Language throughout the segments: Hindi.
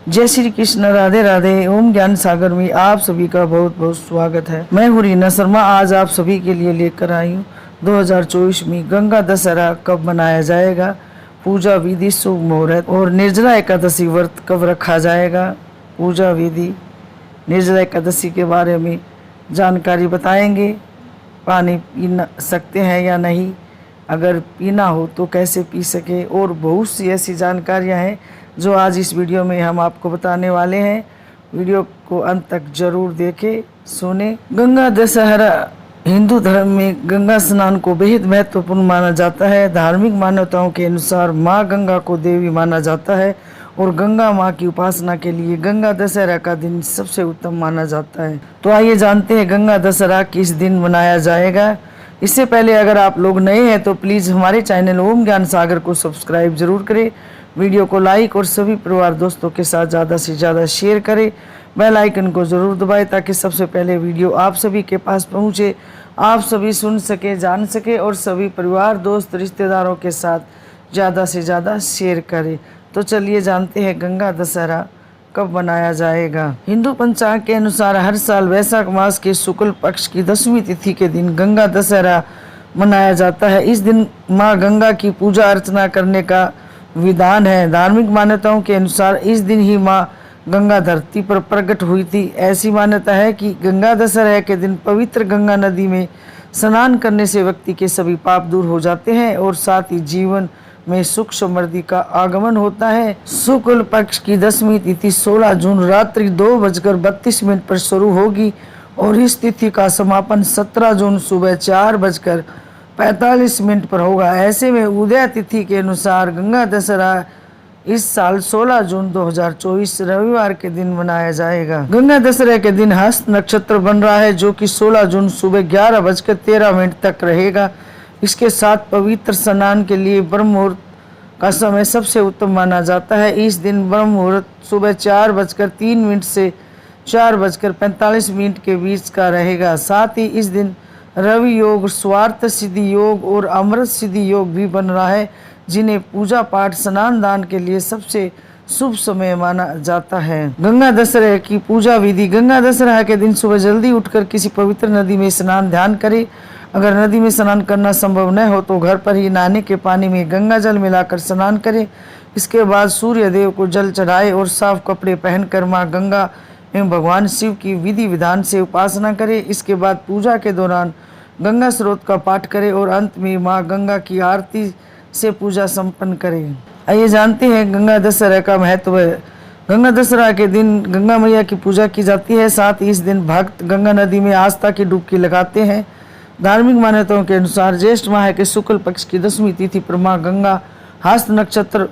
जय श्री कृष्ण, राधे राधे। ओम ज्ञान सागर में आप सभी का बहुत बहुत स्वागत है। मैं हूँ रीना शर्मा। आज आप सभी के लिए लेकर आई हूँ 2024 में गंगा दशहरा कब मनाया जाएगा, पूजा विधि, शुभ मुहूर्त और निर्जला एकादशी व्रत कब रखा जाएगा। पूजा विधि, निर्जला एकादशी के बारे में जानकारी बताएंगे। पानी पी सकते हैं या नहीं, अगर पीना हो तो कैसे पी सके, और बहुत सी ऐसी जानकारियां हैं जो आज इस वीडियो में हम आपको बताने वाले हैं। वीडियो को अंत तक जरूर देखें, सुने। गंगा दशहरा हिंदू धर्म में गंगा स्नान को बेहद महत्वपूर्ण माना जाता है। धार्मिक मान्यताओं के अनुसार माँ गंगा को देवी माना जाता है और गंगा माँ की उपासना के लिए गंगा दशहरा का दिन सबसे उत्तम माना जाता है। तो आइए जानते हैं गंगा दशहरा किस दिन मनाया जाएगा। इससे पहले अगर आप लोग नए हैं तो प्लीज़ हमारे चैनल ओम ज्ञान सागर को सब्सक्राइब जरूर करें, वीडियो को लाइक और सभी परिवार दोस्तों के साथ ज़्यादा से ज़्यादा शेयर करें, बेल आइकन को ज़रूर दबाएं ताकि सबसे पहले वीडियो आप सभी के पास पहुंचे, आप सभी सुन सके, जान सके और सभी परिवार दोस्त रिश्तेदारों के साथ ज़्यादा से ज़्यादा शेयर करें। तो चलिए जानते हैं गंगा दशहरा कब मनाया जाएगा। हिंदू पंचांग के अनुसार हर साल वैशाख मास के शुक्ल पक्ष की 10वीं तिथि के दिन गंगा दशहरा मनाया जाता है। इस दिन माँ गंगा की पूजा अर्चना करने का विधान है। धार्मिक मान्यताओं के अनुसार इस दिन ही माँ गंगा धरती पर प्रकट हुई थी। ऐसी मान्यता है कि गंगा दशहरा के दिन पवित्र गंगा नदी में स्नान करने से व्यक्ति के सभी पाप दूर हो जाते हैं और साथ ही जीवन में सुख समृद्धि का आगमन होता है। शुक्ल पक्ष की 10वीं तिथि 16 जून रात्रि 2:32 पर शुरू होगी और इस तिथि का समापन 17 जून सुबह 4:45 पर होगा। ऐसे में उदय तिथि के अनुसार गंगा दशहरा इस साल 16 जून 2024 रविवार के दिन मनाया जाएगा। गंगा दशहरा के दिन हस्त नक्षत्र बन रहा है जो कि 16 जून सुबह 11:13 तक रहेगा। इसके साथ पवित्र स्नान के लिए ब्रह्म मुहूर्त का समय सबसे उत्तम माना जाता है। इस दिन ब्रह्म मुहूर्त सुबह 4:03 से 4:45 के बीच का रहेगा। साथ ही इस दिन रवि योग, स्वार्थ सिद्धि योग और अमृत सिद्धि योग भी बन रहा है, जिन्हें पूजा पाठ, स्नान दान के लिए सबसे शुभ समय माना जाता है। गंगा दशहरा की पूजा विधि। गंगा दशहरा के दिन सुबह जल्दी उठकर किसी पवित्र नदी में स्नान ध्यान करें। अगर नदी में स्नान करना संभव न हो तो घर पर ही नहाने के पानी में गंगा जल मिलाकर स्नान करें। इसके बाद सूर्य देव को जल चढ़ाए और साफ कपड़े पहनकर माँ गंगा एवं भगवान शिव की विधि विधान से उपासना करें। इसके बाद पूजा के दौरान गंगा स्रोत का पाठ करें और अंत में माँ गंगा की आरती से पूजा संपन्न करें। आइए जानते हैं गंगा दशहरा का महत्व। गंगा दशहरा के दिन गंगा मैया की पूजा की जाती है। साथ ही इस दिन भक्त गंगा नदी में आस्था की डुबकी लगाते हैं। धार्मिक मान्यताओं के अनुसार ज्येष्ठ माह के शुक्ल पक्ष की 10वीं तिथि पर माँ गंगा हस्त नक्षत्र,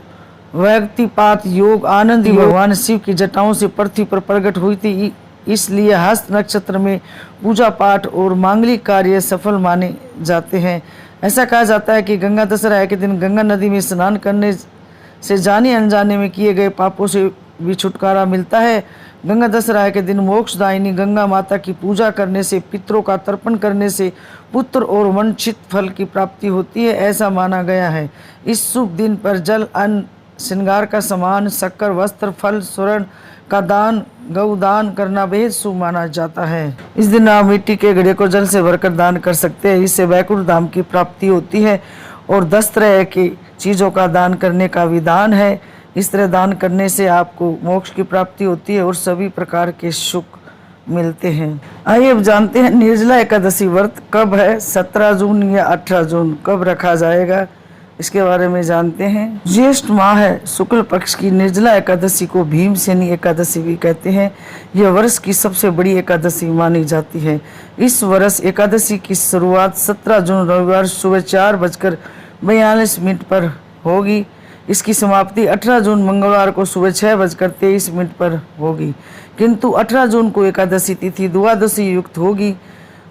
व्यक्तिपात योग, आनंद भगवान शिव की जटाओं से पृथ्वी पर प्रकट हुई थी। इसलिए हस्त नक्षत्र में पूजा पाठ और मांगलिक कार्य सफल माने जाते हैं। ऐसा कहा जाता है कि गंगा दशहरा के दिन गंगा नदी में स्नान करने से जाने अनजाने में किए गए पापों से भी छुटकारा मिलता है। गंगा दशहरा के दिन मोक्षदायिनी गंगा माता की पूजा करने से, पितरों का तर्पण करने से पुत्र और वांछित फल की प्राप्ति होती है, ऐसा माना गया है। इस शुभ दिन पर जल, अन्न, श्रृंगार का सामान, शक्कर, वस्त्र, फल, स्वर्ण का दान, गौदान करना बेहद शुभ माना जाता है। इस दिन आप मिट्टी के घड़े को जल से भरकर दान कर सकते हैं। इससे वैकुंठ धाम की प्राप्ति होती है और 10 तरह की चीज़ों का दान करने का विधान है। इस तरह दान करने से आपको मोक्ष की प्राप्ति होती है और सभी प्रकार के सुख मिलते हैं। आइए अब जानते हैं निर्जला एकादशी व्रत कब है, 17 जून या 18 जून कब रखा जाएगा, इसके बारे में जानते हैं। ज्येष्ठ माह है शुक्ल पक्ष की निर्जला एकादशी को भीमसेनी एकादशी भी कहते हैं। यह वर्ष की सबसे बड़ी एकादशी मानी जाती है। इस वर्ष एकादशी की शुरुआत 17 जून रविवार सुबह 4:42 पर होगी। इसकी समाप्ति 18 जून मंगलवार को सुबह 6:23 पर होगी। किंतु 18 जून को एकादशी तिथि द्वादशी युक्त होगी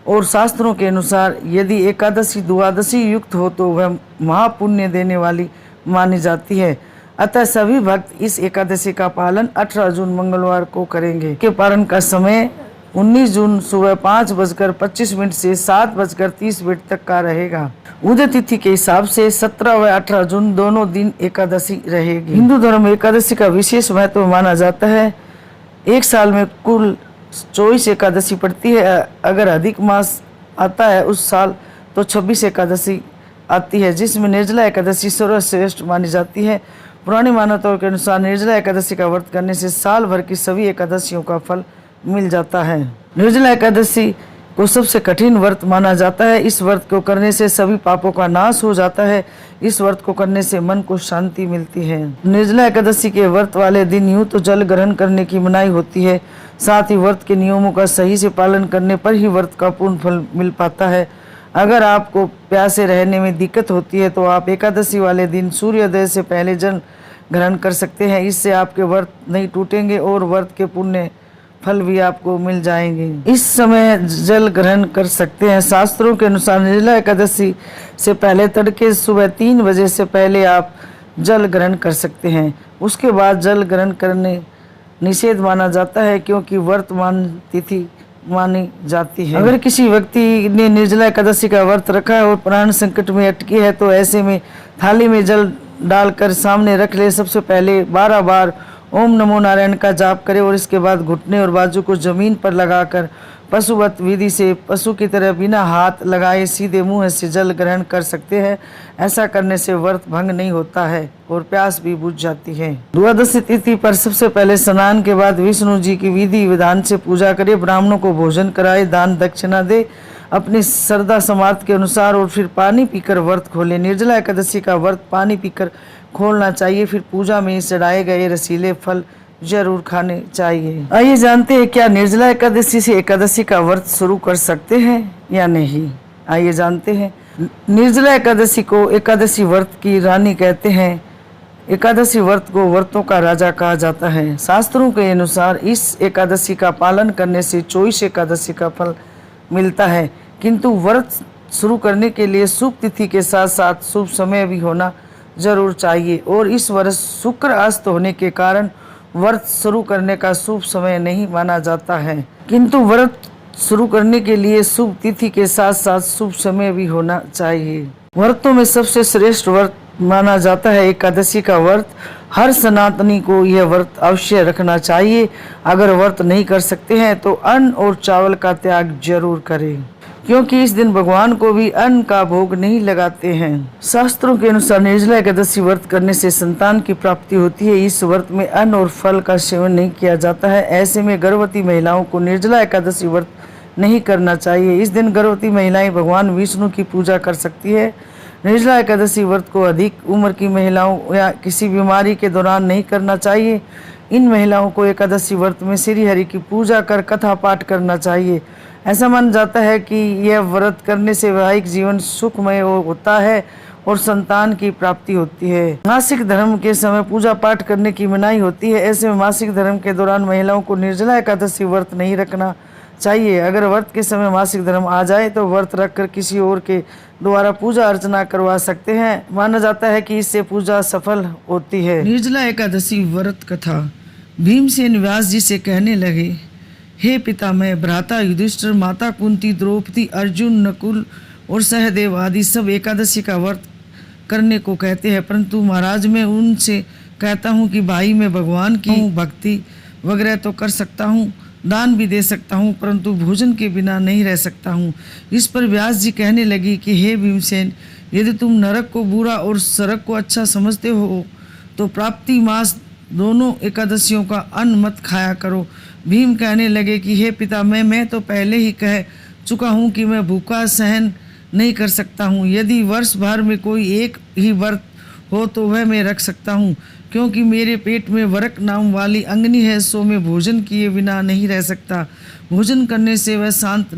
और शास्त्रों के अनुसार यदि एकादशी द्वादशी युक्त हो तो वह महापुण्य देने वाली मानी जाती है। अतः सभी भक्त इस एकादशी का पालन 18 जून मंगलवार को करेंगे। के पारण का समय 19 जून सुबह 5:25 से 7:30 तक का रहेगा। उदय तिथि के हिसाब से 17 व 18 जून दोनों दिन एकादशी रहेगी। हिंदू धर्म में एकादशी का विशेष महत्व माना जाता है। एक साल में कुल 24 एकादशी पड़ती है। अगर अधिक मास आता है उस साल तो 26 एकादशी आती है, जिसमें निर्जला एकादशी सर्वश्रेष्ठ मानी जाती है। पुरानी मान्यताओं के अनुसार निर्जला एकादशी का व्रत करने से साल भर की सभी एकादशियों का फल मिल जाता है। निर्जला एकादशी को सबसे कठिन व्रत माना जाता है। इस व्रत को करने से सभी पापों का नाश हो जाता है। इस व्रत को करने से मन को शांति मिलती है। निर्जला एकादशी के व्रत वाले दिन यूं तो जल ग्रहण करने की मनाही होती है, साथ ही व्रत के नियमों का सही से पालन करने पर ही व्रत का पूर्ण फल मिल पाता है। अगर आपको प्यासे रहने में दिक्कत होती है तो आप एकादशी वाले दिन सूर्योदय से पहले जल ग्रहण कर सकते हैं। इससे आपके व्रत नहीं टूटेंगे और व्रत के पुण्य फल भी आपको मिल जाएंगे। इस समय जल ग्रहण कर सकते हैं। शास्त्रों के अनुसार निर्जला एकादशी से पहले तड़के सुबह 3 बजे से पहले आप जल ग्रहण कर सकते हैं। उसके बाद जल ग्रहण करने निषेध माना जाता है, क्योंकि वर्तमान तिथि मानी जाती है। अगर किसी व्यक्ति ने निर्जला एकादशी का व्रत रखा है और प्राण संकट में अटकी है तो ऐसे में थाली में जल डालकर सामने रख ले। सबसे पहले 12 बार ओम नमो नारायण का जाप करें और इसके बाद घुटने और बाजू को जमीन पर लगाकर पशुवत विधि से पशु की तरह बिना हाथ लगाए सीधे मुंह से जल ग्रहण कर सकते हैं। ऐसा करने से व्रत भंग नहीं होता है और प्यास भी बुझ जाती है। द्वादशी तिथि पर सबसे पहले स्नान के बाद विष्णु जी की विधि विधान से पूजा करे, ब्राह्मणों को भोजन कराए, दान दक्षिणा दे अपनी श्रद्धा समार्थ के अनुसार, और फिर पानी पीकर व्रत खोले। निर्जला एकादशी का व्रत पानी पीकर खोलना चाहिए। फिर पूजा में चढ़ाए गए रसीले फल जरूर खाने चाहिए। आइए जानते हैं क्या निर्जला एकादशी से एकादशी का व्रत शुरू कर सकते हैं या नहीं। आइए जानते हैं। निर्जला एकादशी को एकादशी व्रत की रानी कहते हैं। एकादशी व्रत को व्रतों का राजा कहा जाता है। शास्त्रों के अनुसार इस एकादशी का पालन करने से 24 एकादशी का फल मिलता है, किंतु व्रत शुरू करने के लिए शुभ तिथि के साथ साथ शुभ समय भी होना जरूर चाहिए, और इस वर्ष शुक्र अस्त होने के कारण व्रत शुरू करने का शुभ समय नहीं माना जाता है, किंतु व्रत शुरू करने के लिए शुभ तिथि के साथ साथ शुभ समय भी होना चाहिए। व्रतों में सबसे श्रेष्ठ व्रत माना जाता है एकादशी का व्रत। हर सनातनी को यह व्रत अवश्य रखना चाहिए। अगर व्रत नहीं कर सकते हैं तो अन्न और चावल का त्याग जरूर करें, क्योंकि इस दिन भगवान को भी अन्न का भोग नहीं लगाते हैं। शास्त्रों के अनुसार निर्जला एकादशी व्रत करने से संतान की प्राप्ति होती है। इस व्रत में अन्न और फल का सेवन नहीं किया जाता है। ऐसे में गर्भवती महिलाओं को निर्जला एकादशी व्रत नहीं करना चाहिए। इस दिन गर्भवती महिलाएं भगवान विष्णु की पूजा कर सकती है। निर्जला एकादशी व्रत को अधिक उम्र की महिलाओं या किसी बीमारी के दौरान नहीं करना चाहिए। इन महिलाओं को एकादशी व्रत में श्री हरि की पूजा कर कथा पाठ करना चाहिए। ऐसा माना जाता है कि यह व्रत करने से वैवाहिक जीवन सुखमय होता है और संतान की प्राप्ति होती है। मासिक धर्म के समय पूजा पाठ करने की मनाही होती है। ऐसे में मासिक धर्म के दौरान महिलाओं को निर्जला एकादशी व्रत नहीं रखना चाहिए। अगर व्रत के समय मासिक धर्म आ जाए तो व्रत रखकर किसी और के द्वारा पूजा अर्चना करवा सकते हैं। माना जाता है कि इससे पूजा सफल होती है। निर्जला एकादशी व्रत कथा। भीमसेन व्यास जी से कहने लगे, हे पितामह, भ्राता युधिष्ठिर, माता कुंती, द्रौपदी, अर्जुन, नकुल और सहदेव आदि सब एकादशी का व्रत करने को कहते हैं, परंतु महाराज मैं उनसे कहता हूँ कि भाई मैं भगवान की भक्ति वगैरह तो कर सकता हूँ, दान भी दे सकता हूँ, परंतु भोजन के बिना नहीं रह सकता हूँ। इस पर व्यास जी कहने लगी कि हे भीमसेन, यदि तुम नरक को बुरा और सरक को अच्छा समझते हो तो प्राप्ति मास दोनों एकादशियों का अन्न मत खाया करो। भीम कहने लगे कि हे पिता, मैं तो पहले ही कह चुका हूँ कि मैं भूखा सहन नहीं कर सकता हूँ। यदि वर्ष भर में कोई एक ही व्रत हो तो वह मैं रख सकता हूँ, क्योंकि मेरे पेट में वरक नाम वाली अंगनी है, सो मैं भोजन किए बिना नहीं रह सकता। भोजन करने से वह शांत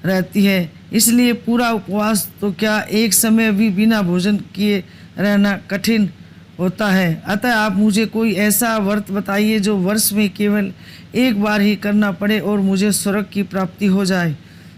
रहती है, इसलिए पूरा उपवास तो क्या एक समय भी बिना भोजन किए रहना कठिन होता है। अतः आप मुझे कोई ऐसा व्रत बताइए जो वर्ष में केवल एक बार ही करना पड़े और मुझे स्वर्ग की प्राप्ति हो जाए।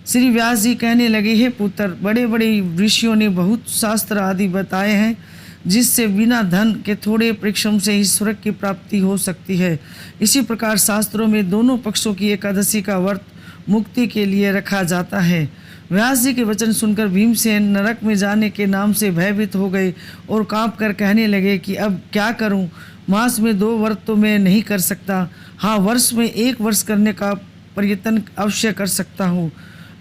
श्री व्यास जी कहने लगे, हे पुत्र, बड़े बड़े ऋषियों ने बहुत शास्त्र आदि बताए हैं जिससे बिना धन के थोड़े परिश्रम से ही स्वर्ग की प्राप्ति हो सकती है। इसी प्रकार शास्त्रों में दोनों पक्षों की एकादशी का व्रत मुक्ति के लिए रखा जाता है। व्यास जी के वचन सुनकर भीमसेन नरक में जाने के नाम से भयभीत हो गए और कांप कर कहने लगे कि अब क्या करूं? मास में 2 व्रत तो मैं नहीं कर सकता, हाँ वर्ष में 1 वर्ष करने का प्रयत्न अवश्य कर सकता हूँ।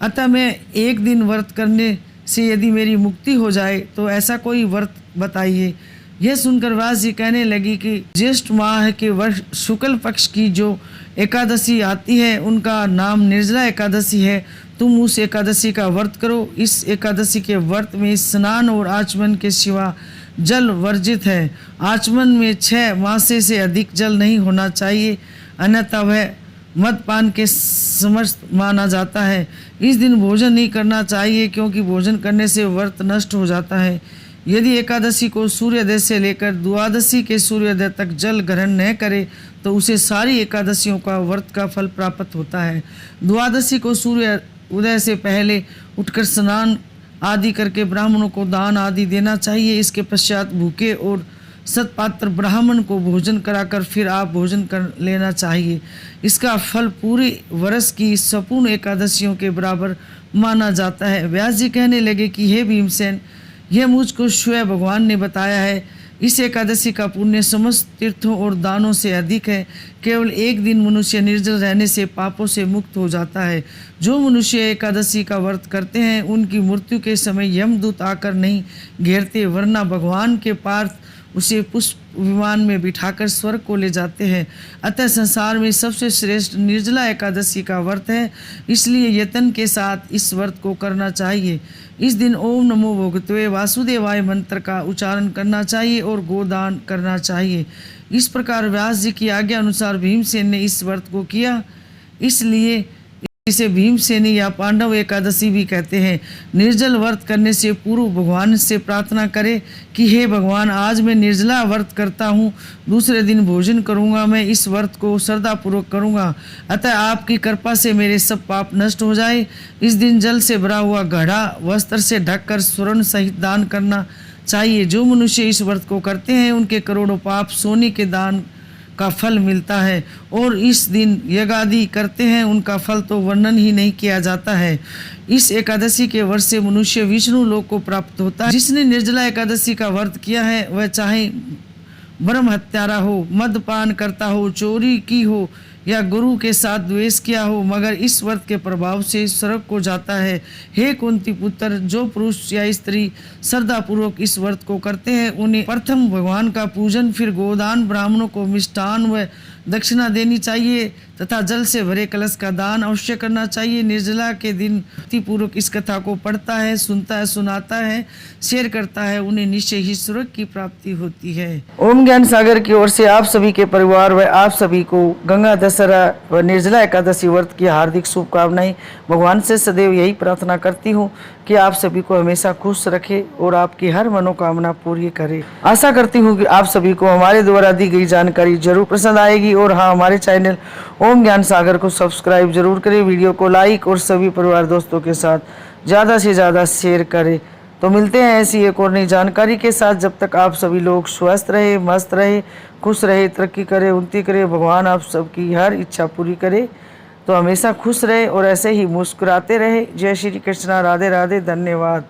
अतः मैं 1 दिन व्रत करने से यदि मेरी मुक्ति हो जाए तो ऐसा कोई व्रत बताइए। यह सुनकर व्यास जी कहने लगी कि ज्येष्ठ माह के वर्ष शुक्ल पक्ष की जो एकादशी आती है उनका नाम निर्जला एकादशी है। तुम उस एकादशी का व्रत करो। इस एकादशी के व्रत में स्नान और आचमन के सिवा जल वर्जित है। आचमन में 6 मासे से अधिक जल नहीं होना चाहिए, अन्यथा वह मदपान के समर्थ माना जाता है। इस दिन भोजन नहीं करना चाहिए क्योंकि भोजन करने से व्रत नष्ट हो जाता है। यदि एकादशी को सूर्योदय से लेकर द्वादशी के सूर्योदय तक जल ग्रहण न करे तो उसे सारी एकादशियों का व्रत का फल प्राप्त होता है। द्वादशी को सूर्य उदय से पहले उठकर स्नान आदि करके ब्राह्मणों को दान आदि देना चाहिए। इसके पश्चात भूखे और सत्पात्र ब्राह्मण को भोजन कराकर फिर आप भोजन कर लेना चाहिए। इसका फल पूरे वर्ष की संपूर्ण एकादशियों के बराबर माना जाता है। व्यास जी कहने लगे कि हे भीमसेन, यह मुझको स्वयं भगवान ने बताया है। इस एकादशी का पुण्य समस्त तीर्थों और दानों से अधिक है। केवल 1 दिन मनुष्य निर्जल रहने से पापों से मुक्त हो जाता है। जो मनुष्य एकादशी का व्रत करते हैं उनकी मृत्यु के समय यमदूत आकर नहीं घेरते, वरना भगवान के पार्थ उसे पुष्प विमान में बिठाकर स्वर्ग को ले जाते हैं। अतः संसार में सबसे श्रेष्ठ निर्जला एकादशी का व्रत है, इसलिए यत्न के साथ इस व्रत को करना चाहिए। इस दिन ओम नमो भगवते वासुदेवाय मंत्र का उच्चारण करना चाहिए और गोदान करना चाहिए। इस प्रकार व्यास जी की आज्ञा अनुसार भीमसेन ने इस व्रत को किया, इसलिए इसे भीमसेनी या पांडव एकादशी भी कहते हैं। निर्जल व्रत करने से पूर्व भगवान से प्रार्थना करें कि हे भगवान, आज मैं निर्जला व्रत करता हूँ, दूसरे दिन भोजन करूँगा। मैं इस व्रत को श्रद्धापूर्वक करूँगा, अतः आपकी कृपा से मेरे सब पाप नष्ट हो जाए। इस दिन जल से भरा हुआ घड़ा वस्त्र से ढककर स्वर्ण सहित दान करना चाहिए। जो मनुष्य इस व्रत को करते हैं उनके करोड़ों पाप सोने के दान का फल मिलता है, और इस दिन यज्ञादि करते हैं उनका फल तो वर्णन ही नहीं किया जाता है। इस एकादशी के वर्ष से मनुष्य विष्णु लोक को प्राप्त होता है। जिसने निर्जला एकादशी का व्रत किया है वह चाहे ब्रह्म हत्यारा हो, मदपान करता हो, चोरी की हो या गुरु के साथ द्वेष किया हो, मगर इस व्रत के प्रभाव से स्वर्ग को जाता है। हे कुंती पुत्र, जो पुरुष या स्त्री श्रद्धा पूर्वक इस व्रत को करते हैं उन्हें प्रथम भगवान का पूजन, फिर गोदान, ब्राह्मणों को मिष्टान व दक्षिणा देनी चाहिए तथा जल से भरे कलश का दान अवश्य करना चाहिए। निर्जला के दिन भक्ति पूर्वक इस कथा को पढ़ता है, सुनता है, सुनाता है, शेयर करता है, उन्हें निश्चय ही स्वर्ग की प्राप्ति होती है। ओम ज्ञान सागर की ओर से आप सभी के परिवार व आप सभी को गंगा दशहरा व निर्जला एकादशी व्रत की हार्दिक शुभकामनाएं। भगवान से सदैव यही प्रार्थना करती हूँ कि आप सभी को हमेशा खुश रखे और आपकी हर मनोकामना पूरी करे। आशा करती हूँ कि आप सभी को हमारे द्वारा दी गई जानकारी जरूर पसंद आएगी, और हाँ, हमारे चैनल ओम ज्ञान सागर को सब्सक्राइब जरूर करें, वीडियो को लाइक और सभी परिवार दोस्तों के साथ ज़्यादा से ज़्यादा शेयर करें। तो मिलते हैं ऐसी एक और नई जानकारी के साथ। जब तक आप सभी लोग स्वस्थ रहे, मस्त रहे, खुश रहे, तरक्की करे, उन्नति करे, भगवान आप सबकी हर इच्छा पूरी करे। तो हमेशा खुश रहे और ऐसे ही मुस्कुराते रहे। जय श्री कृष्णा, राधे राधे, धन्यवाद।